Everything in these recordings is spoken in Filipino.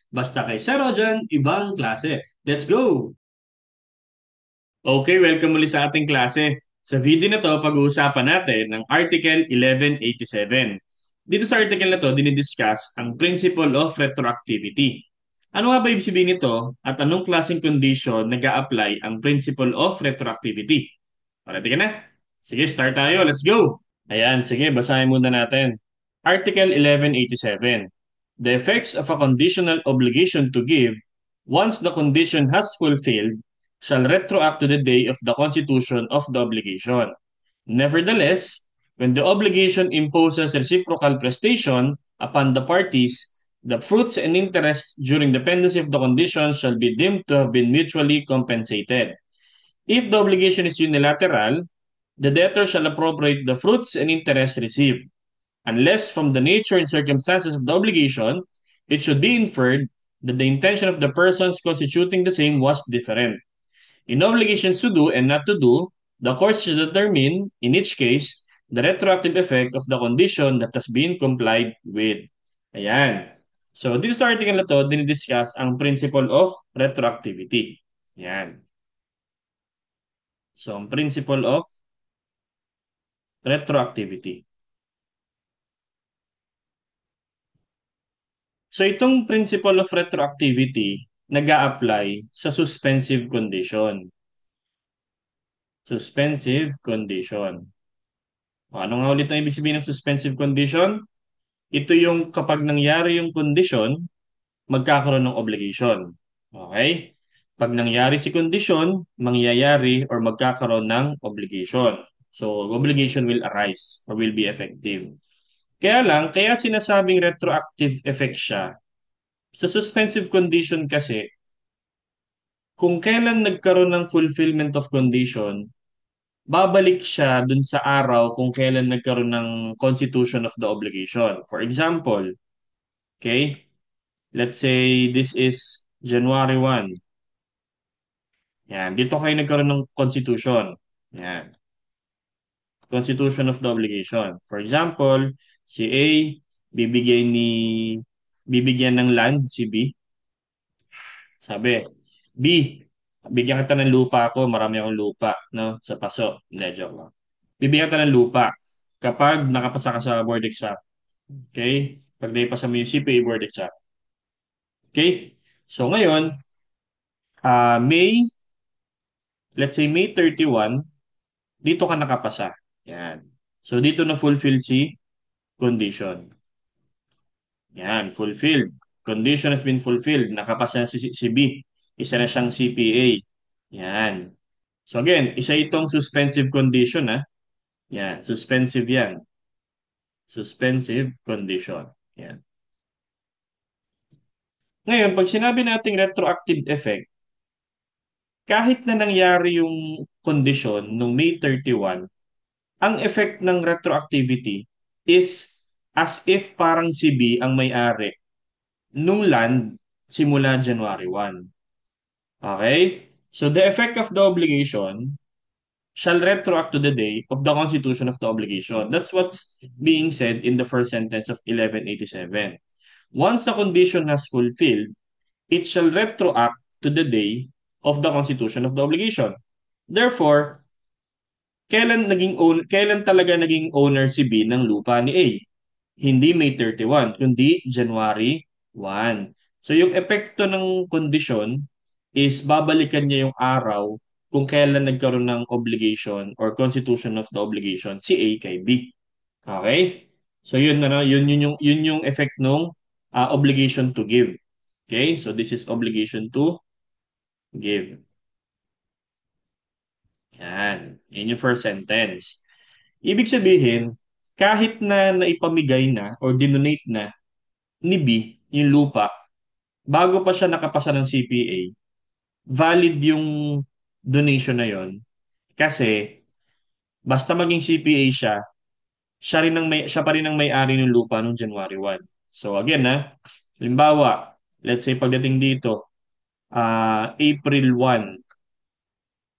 Basta kay Sir Rojan, ibang klase. Let's go! Okay, welcome muli sa ating klase. Sa video na to, pag-uusapan natin ng Article 1187. Dito sa article na to, dinidiscuss ang Principle of Retroactivity. Ano nga ba ibig sabihin nito at anong klaseng condition nag-a-apply ang Principle of Retroactivity? Ready ka na? Sige, start tayo. Let's go! Ayan, sige, basahin muna natin. Article 1187. The effects of a conditional obligation to give, once the condition has fulfilled, shall retroact to the day of the constitution of the obligation. Nevertheless, when the obligation imposes reciprocal prestation upon the parties, the fruits and interests during the pendency of the condition shall be deemed to have been mutually compensated. If the obligation is unilateral, the debtor shall appropriate the fruits and interest received, unless from the nature and circumstances of the obligation, it should be inferred that the intention of the persons constituting the same was different. In obligations to do and not to do, the court should determine, in each case, the retroactive effect of the condition that has been complied with. Ayan. So, dito sa article na to, dinidiscuss ang principle of retroactivity. Ayan. So, ang principle of retroactivity. So itong principle of retroactivity nag-a-apply sa suspensive condition. Suspensive condition. O, ano nga ulit ang ibig sabihin ng suspensive condition? Ito yung kapag nangyari yung condition, magkakaroon ng obligation. Okay? Pag nangyari si condition, mangyayari or magkakaroon ng obligation. So, obligation will arise or will be effective. Kaya lang, kaya sinasabing retroactive effect siya. Sa suspensive condition kasi, kung kailan nagkaroon ng fulfillment of condition, babalik siya dun sa araw kung kailan nagkaroon ng constitution of the obligation. For example, okay, let's say this is January 1. Yan, dito kayo nagkaroon ng constitution. Yan, constitution of the obligation. For example, si A bibigay ni bibigyan ng land si B. Sabi, B, bigyan kita ng lupa ako, marami akong lupa, no? Sa paso. Hindi, joke lang. Bibigyan kita ng lupa kapag nakapasa ka sa board exam. Okay? Pag naipasa mo yung CPA board exam. Okay? So ngayon, May, let's say May 31, dito ka nakapasa. Yan. So dito na fulfill si condition. Yan, fulfilled. Condition has been fulfilled. Nakapasa na si B. Isa na siyang CPA. Yan. So again, isa itong suspensive condition, ha? Yan, suspensive yan. Suspensive condition. Yan. Ngayon, pag sinabi nating retroactive effect, kahit na nangyari yung condition nung May 31, ang effect ng retroactivity is as if parang si B ang may-ari nung land simula January 1. Okay? So the effect of the obligation shall retroact to the day of the constitution of the obligation. That's what's being said in the first sentence of 1187. Once the condition has fulfilled, it shall retroact to the day of the constitution of the obligation. Therefore, kailan talaga naging owner si B ng lupa ni A? Hindi May 31, kundi January 1. So yung epekto ng kondisyon is babalikan niya yung araw kung kailan nagkaroon ng obligation or constitution of the obligation si A kay B. Okay? So yun yung effect ng obligation to give. Okay? So this is obligation to give. Yan. Yun yung first sentence. Ibig sabihin, kahit na naipamigay na or dinonate na ni B yung lupa, bago pa siya nakapasa ng CPA, valid yung donation na yon kasi basta maging CPA siya, siya pa rin ang may-ari ng lupa noong January 1. So again, halimbawa, let's say pagdating dito, April 1,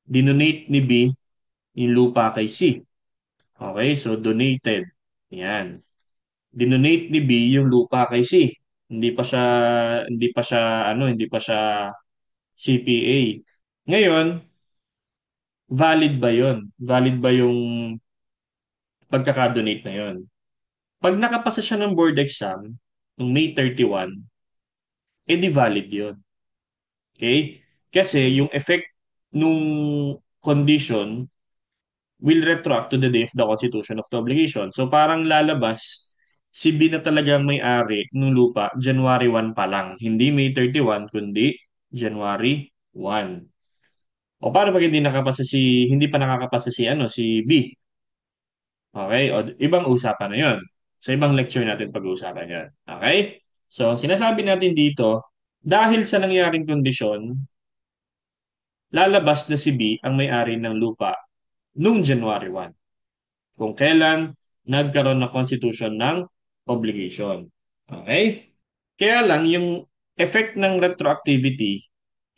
dinonate ni B yung lupa kay C. Okay, so donated. Yan. Dinonate ni B yung lupa kay C. Hindi pa siya CPA. Ngayon, valid ba 'yon? Valid ba yung pagkaka-donate na 'yon? Pag nakapasa siya ng board exam noong May 31, edi valid 'yon. Okay? Kasi yung effect nung condition will retroact to the day of the constitution of the obligation. So parang lalabas, si B na talagang may-ari ng lupa January 1 pa lang. Hindi May 31, kundi January 1. O paano pag hindi pa nakakapasa si si B? Okay? O ibang usapan na 'yon. Sa ibang lecture natin pag-uusapan 'yan. Okay? So sinasabi natin dito, dahil sa nangyaring kondisyon, lalabas na si B ang may-ari ng lupa noong January 1 kung kailan nagkaroon ng constitution ng obligation. Okay? Kaya lang, yung effect ng retroactivity,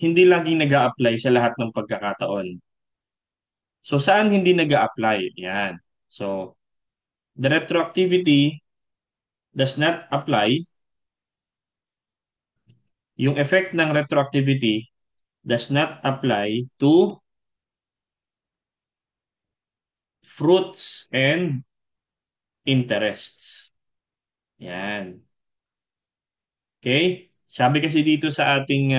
hindi laging nag apply sa lahat ng pagkakataon. So, saan hindi nag apply? Yan. So, the retroactivity does not apply. Yung effect ng retroactivity does not apply to fruits and interests. Yan. Okay? Sabi kasi dito sa ating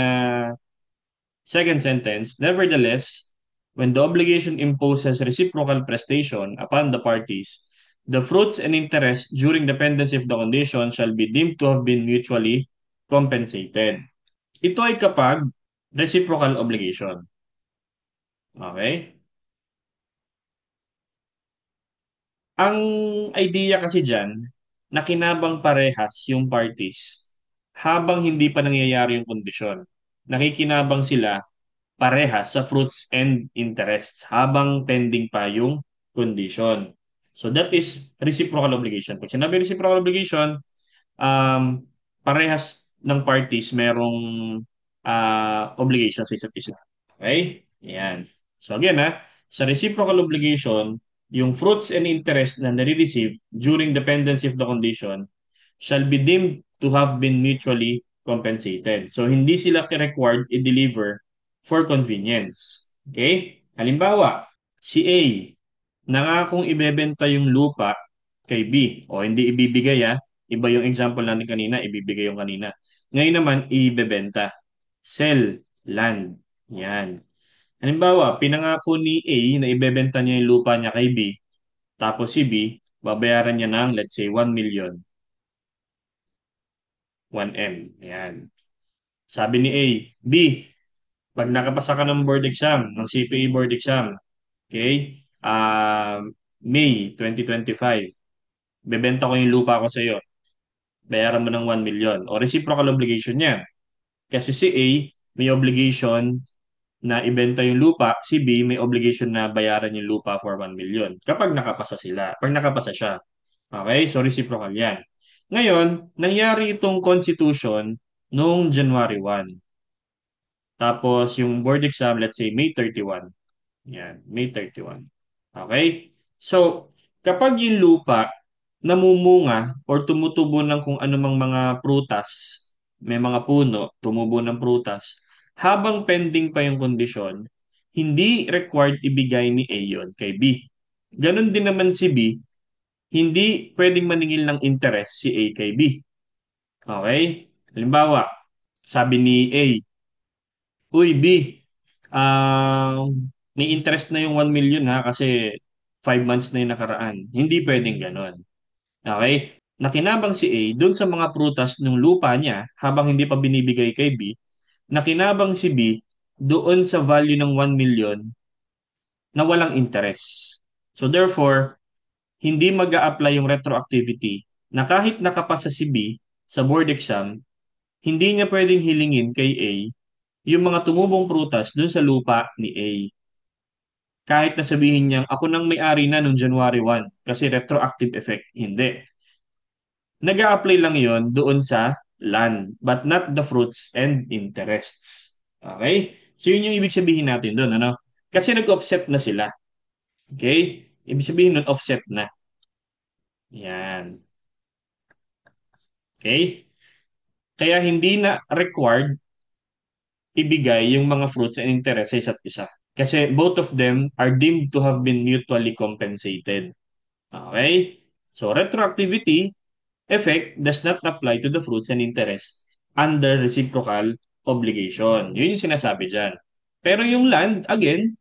second sentence, nevertheless, when the obligation imposes reciprocal prestation upon the parties, the fruits and interest during the pendency of the condition shall be deemed to have been mutually compensated. Ito ay kapag reciprocal obligation. Okay? Ang idea kasi dyan, nakinabang parehas yung parties habang hindi pa nangyayari yung kondisyon. Nakikinabang sila parehas sa fruits and interests habang pending pa yung condition. So that is reciprocal obligation. Pag sinabi reciprocal obligation, um, parehas ng parties merong obligation sa isa't isa. Okay? Yan. So again, sa reciprocal obligation, yung fruits and interest na nare-receive during dependency of the condition shall be deemed to have been mutually compensated. So hindi sila required i-deliver for convenience. Okay? Halimbawa, si A nangakong ibebenta yung lupa kay B o hindi ibibigay Iba yung example natin kanina, ibibigay yung kanina. Ngayon naman, ibebenta. Sell land. Yan. Halimbawa, pinangako ni A na ibebenta niya yung lupa niya kay B, tapos si B, babayaran niya ng, let's say, 1 million, 1M. Yan. Sabi ni A, B, pag nakapasa ka ng board exam, ng CPA board exam, okay, May 2025, bebenta ko yung lupa ko sa iyo, bayaran mo ng 1 million. O reciprocal obligation niya. Kasi si A, may obligation na ibenta yung lupa, si B may obligation na bayaran yung lupa for 1 million kapag nakapasa sila, pag nakapasa siya. Okay? So reciprocal yan. Ngayon, nangyari itong constitution noong January 1. Tapos yung board exam, let's say May 31. Yan, May 31. Okay? So, kapag yung lupa namumunga or tumutubo ng kung anumang mga prutas, may mga puno, tumubo ng prutas, habang pending pa yung kondisyon, hindi required ibigay ni A yun kay B. Ganon din naman si B, hindi pwedeng maningil ng interest si A kay B. Okay? Halimbawa, sabi ni A, Uy, B, may interest na yung 1 million kasi 5 months na yung nakaraan. Hindi pwedeng ganon. Okay? Nakinabang si A doon sa mga prutas ng lupa niya habang hindi pa binibigay kay B. Nakinabang si B doon sa value ng 1 million na walang interest. So therefore, hindi mag apply yung retroactivity na kahit nakapasa si B sa board exam, hindi niya pwedeng hilingin kay A yung mga tumubong prutas doon sa lupa ni A. Kahit na sabihin niyang ako nang may-ari na noong January 1 kasi retroactive effect, hindi. Nag-a-apply lang yon doon sa land but not the fruits and interests. Okay? So yun yung ibig sabihin natin doon, ano? Kasi nag-offset na sila. Okay? Ibig sabihin nun, offset na. Yan. Okay? Kaya hindi na required ibigay yung mga fruits and interest sa isa't isa. Kasi both of them are deemed to have been mutually compensated. Okay? So retroactivity effect does not apply to the fruits and interest under reciprocal obligation. Yun yung sinasabi dyan. Pero yung land, again,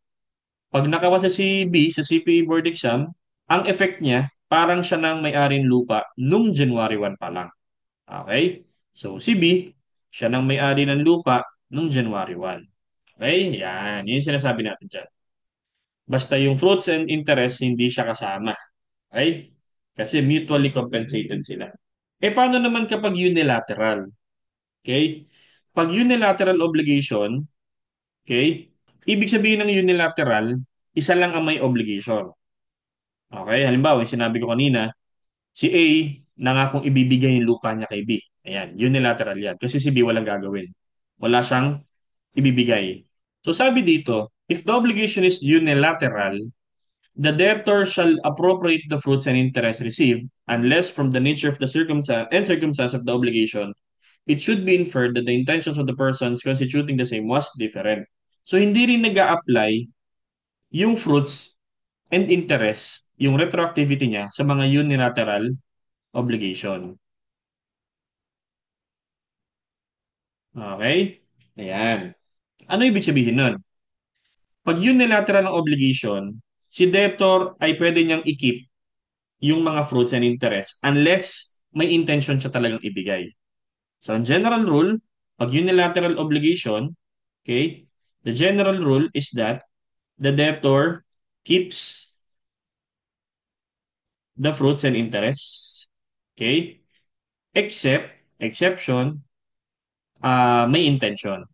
pag nakawasa si B sa CPA board exam, ang effect niya, parang siya nang may-aring lupa nung January 1 pa lang. Okay? So si B, siya nang may-ari ng lupa nung January 1. Okay? Yan. Yun yung sinasabi natin dyan. Basta yung fruits and interest, hindi siya kasama. Okay? Kasi mutually compensated sila. Paano naman kapag unilateral? Okay? Pag unilateral obligation, okay, ibig sabihin ng unilateral, isa lang ang may obligation. Okay? Halimbawa, yung sinabi ko kanina, si A nangakong ibibigay yung lupa niya kay B. Ayan, unilateral yan. Kasi si B walang gagawin. Wala siyang ibibigay. So sabi dito, if the obligation is unilateral, the debtor shall appropriate the fruits and interest received unless from the nature of the circumstance of the obligation, it should be inferred that the intentions of the persons constituting the same was different. So hindi rin nag-a-apply yung fruits and interest, yung retroactivity niya sa mga unilateral obligation. Okay? Ayan. Ano ibig sabihin nun? Pag unilateral ng obligation, si debtor ay pwede niyang i-keep yung mga fruits and interest unless may intention siya talagang ibigay. So, ang general rule, pag unilateral obligation, okay, the general rule is that the debtor keeps the fruits and interests, okay, exception, may intention.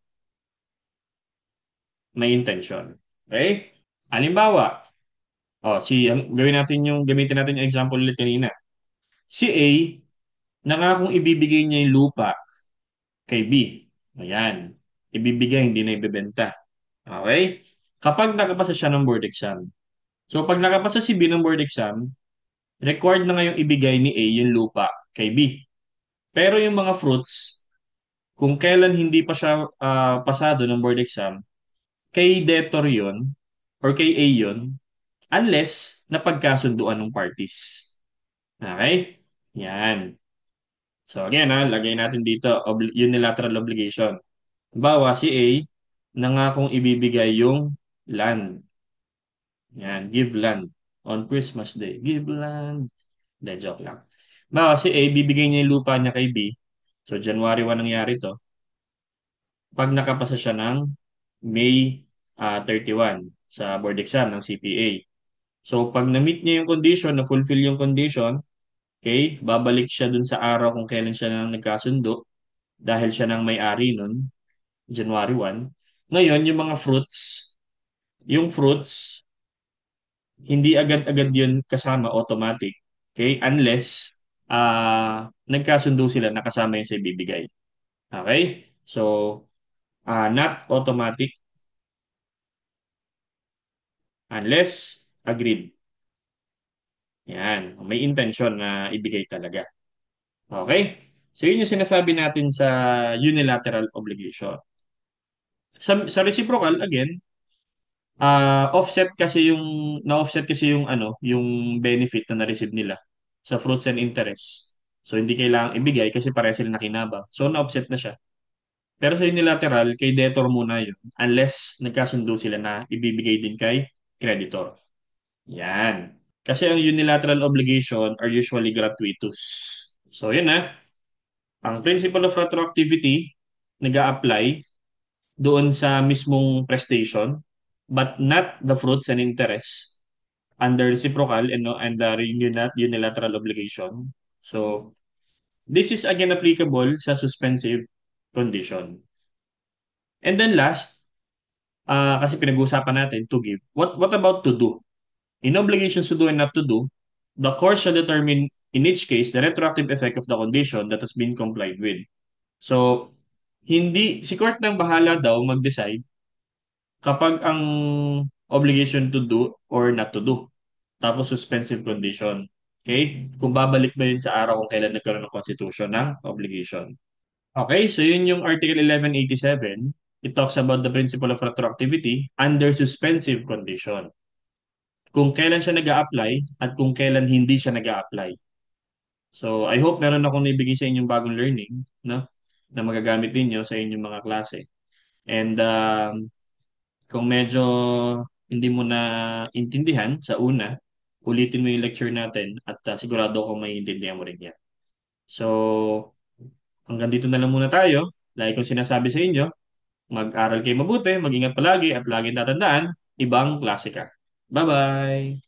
May intention. Okay? Halimbawa, gamitin natin yung example ulit kanina. Si A, nangakong ibibigay niya yung lupa kay B. Ayan. Ibibigay, hindi na ibebenta. Okay? Kapag nakapasa siya ng board exam. So, pag nakapasa si B ng board exam, required na ngayong ibigay ni A yung lupa kay B. Pero yung mga fruits, kung kailan hindi pa siya pasado ng board exam, kay debtor yun or kay A yun, unless napagkasunduan ng parties. Okay? Yan. So again, lagay natin dito unilateral obligation. Bawa si A nangakong ibibigay yung land. Yan, give land on Christmas Day. Give land. Hindi, joke lang. Bawa si A, bibigay niya yung lupa niya kay B. So January 1 nangyari to. Pag nakapasa siya ng May 31 sa board exam ng CPA. So pag na-meet niya yung condition, na-fulfill yung condition, okay, babalik siya dun sa araw kung kailan siya nang nagkasundo dahil siya nang may-ari nun, January 1. Ngayon, yung fruits, hindi agad-agad yun kasama automatic. Okay? Unless nagkasundo sila na kasama yun sa ibibigay. Okay? So, not automatic unless agreed. Yan. May intention na ibigay talaga. Okay? So, yun yung sinasabi natin sa unilateral obligation. Sa reciprocal, again, na-offset kasi yung yung benefit na na-receive nila sa fruits and interest. So hindi kailangang ibigay kasi pareha sila nakinabang. So na-offset na siya. Pero sa unilateral, kay debtor muna yun unless nagkasundo sila na ibibigay din kay creditor. Yan. Kasi ang unilateral obligation are usually gratuitous. So yun ang principle of retroactivity nag-a-apply doon sa mismong prestation but not the fruits and interest under reciprocal and the unilateral obligation. So, this is again applicable sa suspensive condition. And then last, kasi pinag-uusapan natin to give. What about to do? In obligations to do and not to do, the court shall determine in each case the retroactive effect of the condition that has been complied with. So, hindi si court nang bahala daw mag-decide kapag ang obligation to do or not to do. Tapos suspensive condition. Okay? Kung babalik ba yun sa araw kung kailan nagkaroon ng constitution ng obligation. Okay, so yun yung Article 1187. It talks about the principle of retroactivity under suspensive condition. Kung kailan siya nag apply at kung kailan hindi siya nag apply. So, I hope meron akong naibigay sa inyong bagong learning, no? Na magagamit ninyo sa inyong mga klase. And kung medyo hindi mo na intindihan sa una, ulitin mo yung lecture natin at sigurado ko may intindihan mo rin yan. So, hanggang dito na lang muna tayo. Like kong sinasabi sa inyo, mag-aral kayo mabuti, mag-ingat palagi at laging tatandaan, ibang klase ka. Bye-bye!